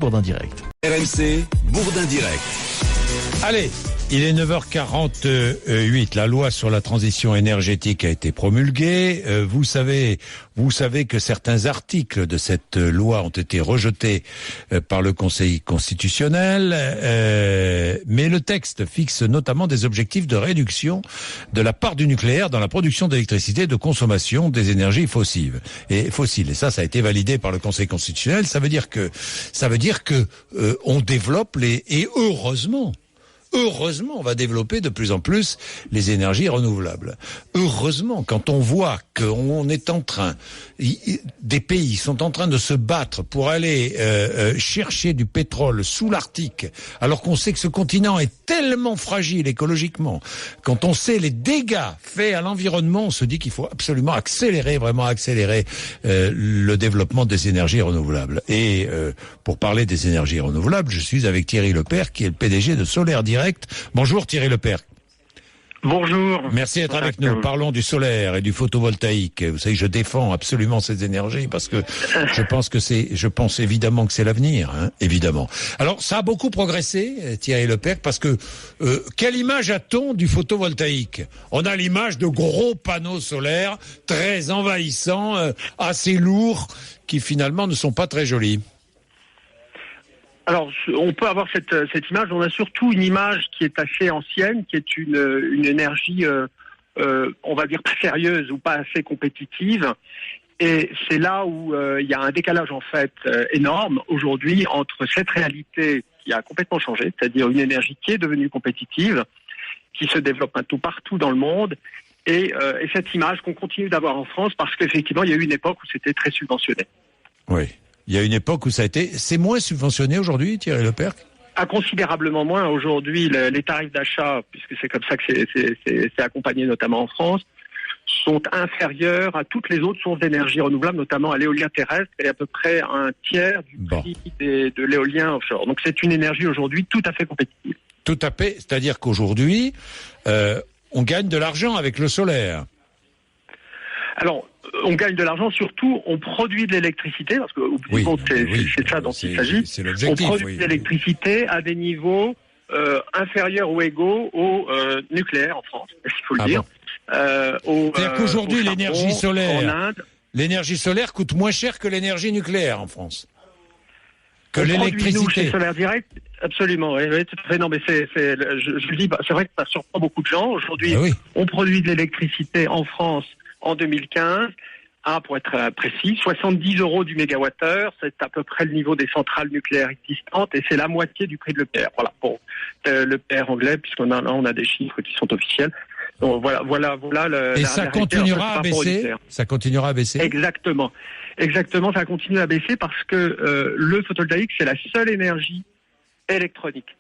Bourdin Direct. RMC, Bourdin Direct. Allez, il est 9h48. La loi sur la transition énergétique a été promulguée. Vous savez que certains articles de cette loi ont été rejetés par le Conseil constitutionnel. Mais le texte fixe notamment des objectifs de réduction de la part du nucléaire dans la production d'électricité et de consommation des énergies fossiles. Et ça a été validé par le Conseil constitutionnel. Ça veut dire que on développe et heureusement, on va développer de plus en plus les énergies renouvelables. Heureusement, quand on voit qu'on est des pays sont en train de se battre pour aller chercher du pétrole sous l'Arctique, alors qu'on sait que ce continent est tellement fragile écologiquement, quand on sait les dégâts faits à l'environnement, on se dit qu'il faut absolument accélérer le développement des énergies renouvelables. Et pour parler des énergies renouvelables, je suis avec Thierry Lepère, qui est le PDG de Solaire Direct. Bonjour Thierry Lepère. Bonjour. Merci d'être avec nous. Parlons du solaire et du photovoltaïque. Vous savez, je défends absolument ces énergies parce que je pense évidemment que c'est l'avenir, évidemment. Alors, ça a beaucoup progressé, Thierry Lepère, parce que quelle image a-t-on du photovoltaïque ? On a l'image de gros panneaux solaires très envahissants, assez lourds, qui finalement ne sont pas très jolis. Alors, on peut avoir cette image. On a surtout une image qui est assez ancienne, qui est une énergie, on va dire, pas sérieuse ou pas assez compétitive. Et c'est là où il y a un décalage, en fait, énorme aujourd'hui entre cette réalité qui a complètement changé, c'est-à-dire une énergie qui est devenue compétitive, qui se développe un peu partout dans le monde, et cette image qu'on continue d'avoir en France parce qu'effectivement, il y a eu une époque où c'était très subventionné. Oui. Il y a une époque où c'est moins subventionné aujourd'hui, Thierry Lepère ? Considérablement moins. Aujourd'hui, les tarifs d'achat, puisque c'est comme ça que c'est accompagné notamment en France, sont inférieurs à toutes les autres sources d'énergie renouvelable, notamment à l'éolien terrestre, et à peu près un tiers du prix de l'éolien offshore. Donc c'est une énergie aujourd'hui tout à fait compétitive. Tout à fait, c'est-à-dire qu'aujourd'hui, on gagne de l'argent avec le solaire. Alors, on gagne de l'argent, surtout, on produit de l'électricité, parce que c'est ça dont il s'agit. C'est l'objectif, on produit de l'électricité à des niveaux inférieurs ou égaux au nucléaire en France, il faut le dire. Bon. C'est-à-dire qu'aujourd'hui, l'énergie solaire coûte moins cher que l'énergie nucléaire en France. Que l'électricité. Nous, chez Solaire Direct, absolument. Oui, tout à fait. Non, mais je le dis, c'est vrai que ça surprend beaucoup de gens. Aujourd'hui, on produit de l'électricité en France en 2015, pour être précis, 70 € du mégawattheure, c'est à peu près le niveau des centrales nucléaires existantes et c'est la moitié du prix de l'EPR. Voilà, pour l'EPR anglais, puisqu'on a des chiffres qui sont officiels. Donc voilà. Et ça continuera à baisser. Ça continuera à baisser. Exactement, ça continue à baisser parce que le photovoltaïque, c'est la seule énergie électronique.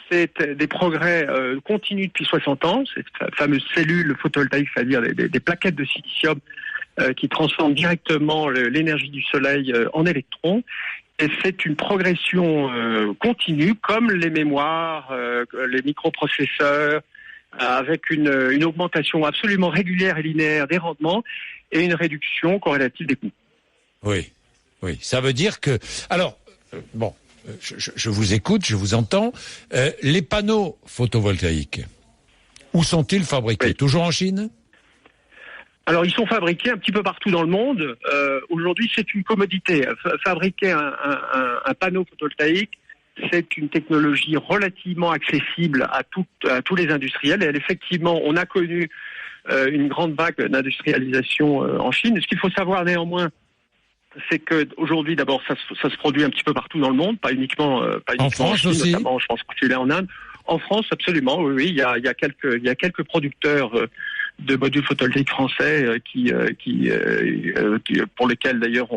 C'est des progrès continus depuis 60 ans, cette fameuse cellule photovoltaïque, c'est-à-dire des plaquettes de silicium qui transforment directement l'énergie du soleil en électrons. Et c'est une progression continue, comme les mémoires, les microprocesseurs, avec une augmentation absolument régulière et linéaire des rendements et une réduction corrélative des coûts. Oui. Ça veut dire que... Alors, je vous écoute, je vous entends. Les panneaux photovoltaïques, où sont-ils fabriqués ? Toujours en Chine ? Alors, ils sont fabriqués un petit peu partout dans le monde. Aujourd'hui, c'est une commodité. Fabriquer un panneau photovoltaïque, c'est une technologie relativement accessible à tous les industriels. Et effectivement, on a connu une grande vague d'industrialisation en Chine. Ce qu'il faut savoir néanmoins, c'est que aujourd'hui, d'abord, ça se produit un petit peu partout dans le monde, pas uniquement en France Chine, aussi. Notamment, je pense que c'est là en Inde. En France, absolument, oui, il y a quelques producteurs de modules photovoltaïques français pour lesquels d'ailleurs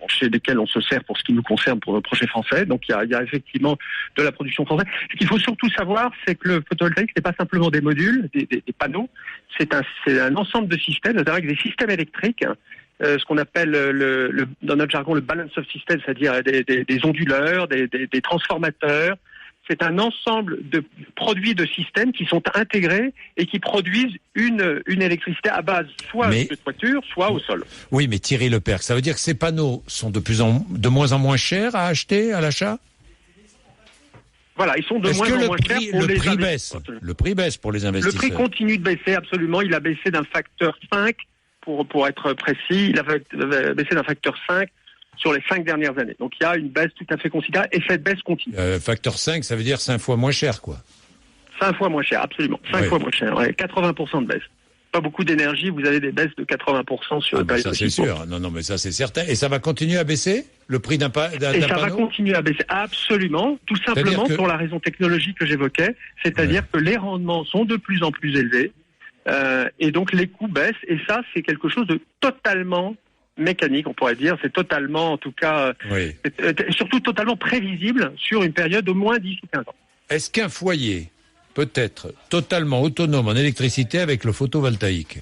chez lesquels on se sert pour ce qui nous concerne pour nos projets français. Donc il y a effectivement de la production française. Ce qu'il faut surtout savoir, c'est que le photovoltaïque, c'est pas simplement des modules, des panneaux, c'est un ensemble de systèmes, c'est-à-dire avec des systèmes électriques. Ce qu'on appelle dans notre jargon le balance of system, c'est-à-dire des onduleurs, des transformateurs. c'est un ensemble de produits, de systèmes qui sont intégrés et qui produisent une électricité à base soit de toiture, soit au sol. Oui, mais Thierry Lepercq, ça veut dire que ces panneaux sont de moins en moins chers à acheter à l'achat ? Voilà, ils sont de moins en moins chers pour les investisseurs. Le prix baisse pour les investisseurs. Le prix continue de baisser, absolument. Il a baissé d'un facteur 5, pour être précis. Il a baissé d'un facteur 5 sur les 5 dernières années. Donc il y a une baisse tout à fait considérable et cette baisse continue. Facteur 5, ça veut dire 5 fois moins cher, quoi. 5 fois moins cher, absolument. 5 fois moins cher, ouais. 80% de baisse. Pas beaucoup d'énergie, vous avez des baisses de 80% sur le ça c'est sûr. Non, mais ça c'est certain. Et ça va continuer à baisser le prix d'un panneau ? Et ça va continuer à baisser, absolument, tout simplement pour la raison technologique que j'évoquais, c'est-à-dire que les rendements sont de plus en plus élevés et donc les coûts baissent. Et ça, c'est quelque chose de totalement mécanique, on pourrait dire. C'est totalement, en tout cas, surtout totalement prévisible sur une période d'au moins 10 ou 15 ans. Est-ce qu'un foyer peut être totalement autonome en électricité avec le photovoltaïque ?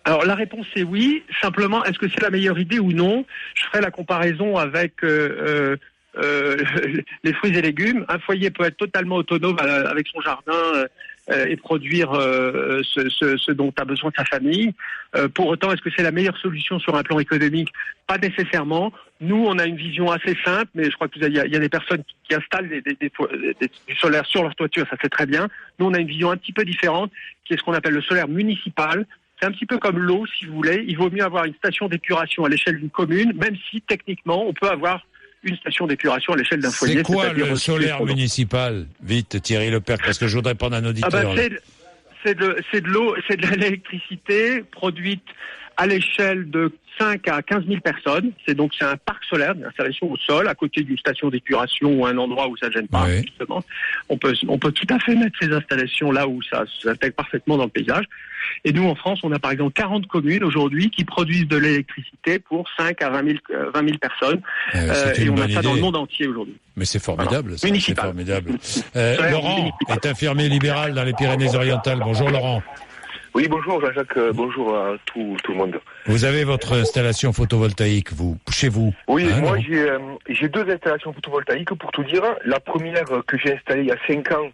Alors la réponse est oui. Simplement, est-ce que c'est la meilleure idée ou non ? Je ferai la comparaison avec les fruits et légumes. Un foyer peut être totalement autonome avec son jardin et produire ce dont a besoin sa famille. Pour autant, est-ce que c'est la meilleure solution sur un plan économique ? Pas nécessairement. Nous, on a une vision assez simple, mais je crois qu'il y a des personnes qui installent du solaire sur leur toiture, ça c'est très bien. Nous, on a une vision un petit peu différente, qui est ce qu'on appelle le solaire municipal. C'est un petit peu comme l'eau, si vous voulez. Il vaut mieux avoir une station d'épuration à l'échelle d'une commune, même si, techniquement, on peut avoir une station d'épuration à l'échelle d'un foyer. C'est quoi le solaire municipal ? Vite, Thierry Lepercq, parce que je voudrais prendre un auditeur. C'est de l'eau, c'est de l'électricité produite à l'échelle de 5 à 15 000 personnes. C'est un parc solaire, une installation au sol, à côté d'une station d'épuration ou un endroit où ça ne gêne pas, justement. On peut tout à fait mettre ces installations là où ça s'intègre parfaitement dans le paysage. Et nous, en France, on a par exemple 40 communes aujourd'hui qui produisent de l'électricité pour 5 à 20 000 personnes. Et on a ça dans le monde entier aujourd'hui. Mais c'est formidable, ça. Municipal. C'est formidable. Laurent est infirmier libéral dans les Pyrénées-Orientales. Bonjour Laurent. Oui, bonjour Jean-Jacques, bonjour à tout le monde. Vous avez votre installation photovoltaïque, chez vous ? Oui, moi j'ai 2 installations photovoltaïques pour tout dire. La première que j'ai installée il y a 5 ans,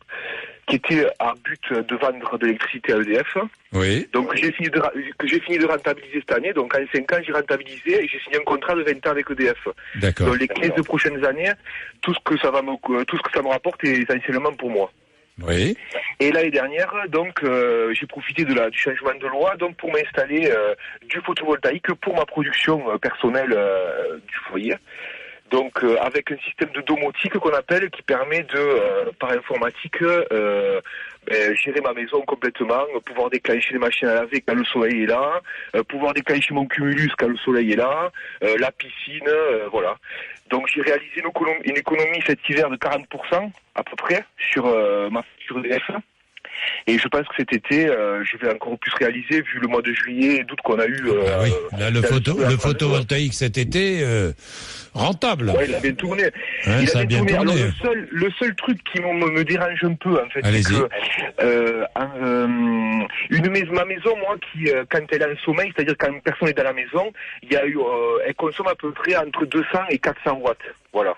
qui était à but de vendre de l'électricité à EDF. Oui. Donc que j'ai fini de rentabiliser cette année. Donc en 5 ans, j'ai rentabilisé et j'ai signé un contrat de 20 ans avec EDF. D'accord. Donc les 15 prochaines années, tout ce que ça me rapporte est essentiellement pour moi. Oui. Et l'année dernière, donc, j'ai profité du changement de loi, donc, pour m'installer du photovoltaïque pour ma production personnelle du foyer. Donc, avec un système de domotique qu'on appelle, qui permet de, par informatique, gérer ma maison complètement, pouvoir déclencher les machines à laver quand le soleil est là, pouvoir déclencher mon cumulus quand le soleil est là, la piscine, voilà. Donc j'ai réalisé une économie cet hiver de 40% à peu près sur ma facture EDF. Et je pense que cet été, je vais encore plus réaliser vu le mois de juillet et d'août qu'on a eu. Oui, là, le photovoltaïque cet été, rentable. Oui, il a bien tourné. Ouais, ça a bien tourné. Alors, le seul truc qui me dérange un peu, en fait, c'est que ma maison, moi, qui quand elle est en sommeil, c'est-à-dire quand une personne est dans la maison, elle consomme à peu près entre 200 et 400 watts. Voilà.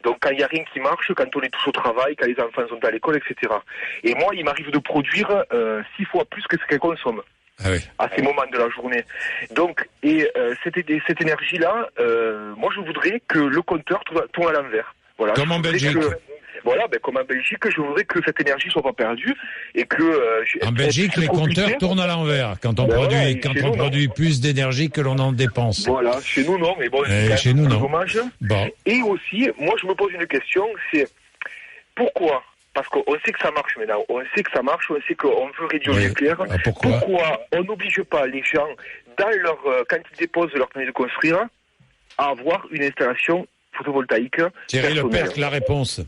Donc quand il n'y a rien qui marche, quand on est tous au travail, quand les enfants sont à l'école, etc. Et moi, il m'arrive de produire 6 fois plus que ce qu'elle consomme à ces moments de la journée. Donc, cette énergie-là, moi je voudrais que le compteur tourne à l'envers. Voilà. Comme en Belgique. Comme en Belgique, je voudrais que cette énergie soit pas perdue et que. En Belgique, les compteurs tournent à l'envers quand on produit plus d'énergie que l'on en dépense. Voilà, chez nous non, mais bon, c'est chez nous non. Dommage. Bon. Et aussi, moi je me pose une question, c'est pourquoi? Parce qu'on sait que ça marche maintenant, on sait qu'on veut réduire le nucléaire. Pourquoi on n'oblige pas les gens, quand ils déposent leur permis de construire, à avoir une installation photovoltaïque? Thierry Lepercq, la réponse.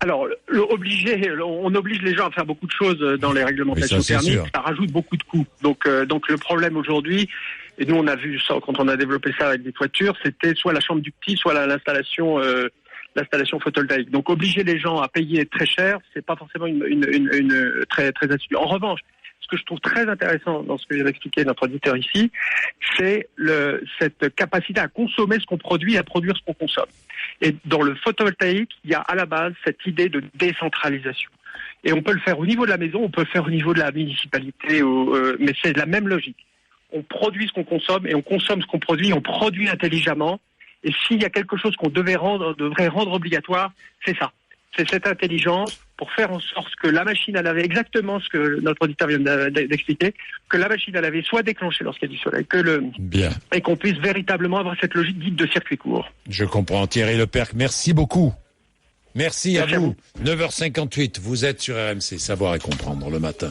Alors, on oblige les gens à faire beaucoup de choses dans les réglementations thermiques. Ça rajoute beaucoup de coûts. Donc le problème aujourd'hui, et nous on a vu ça quand on a développé ça avec des toitures, c'était soit la chambre du petit, soit l'installation photovoltaïque. Donc obliger les gens à payer très cher, c'est pas forcément une très très astuce. En revanche, ce que je trouve très intéressant dans ce que vient d'expliquer notre auditeur ici, c'est cette capacité à consommer ce qu'on produit, à produire ce qu'on consomme. Et dans le photovoltaïque, il y a à la base cette idée de décentralisation. Et on peut le faire au niveau de la maison, on peut le faire au niveau de la municipalité, mais c'est la même logique. On produit ce qu'on consomme et on consomme ce qu'on produit, on produit intelligemment. Et s'il y a quelque chose qu'on devrait rendre obligatoire, c'est ça. C'est cette intelligence pour faire en sorte que la machine à laver, exactement ce que notre auditeur vient d'expliquer, que la machine à laver soit déclenchée lorsqu'il y a du soleil, et qu'on puisse véritablement avoir cette logique dite de circuit court. Je comprends. Thierry Lepercq, merci beaucoup. Merci à vous. 9h58, vous êtes sur RMC, Savoir et Comprendre le matin.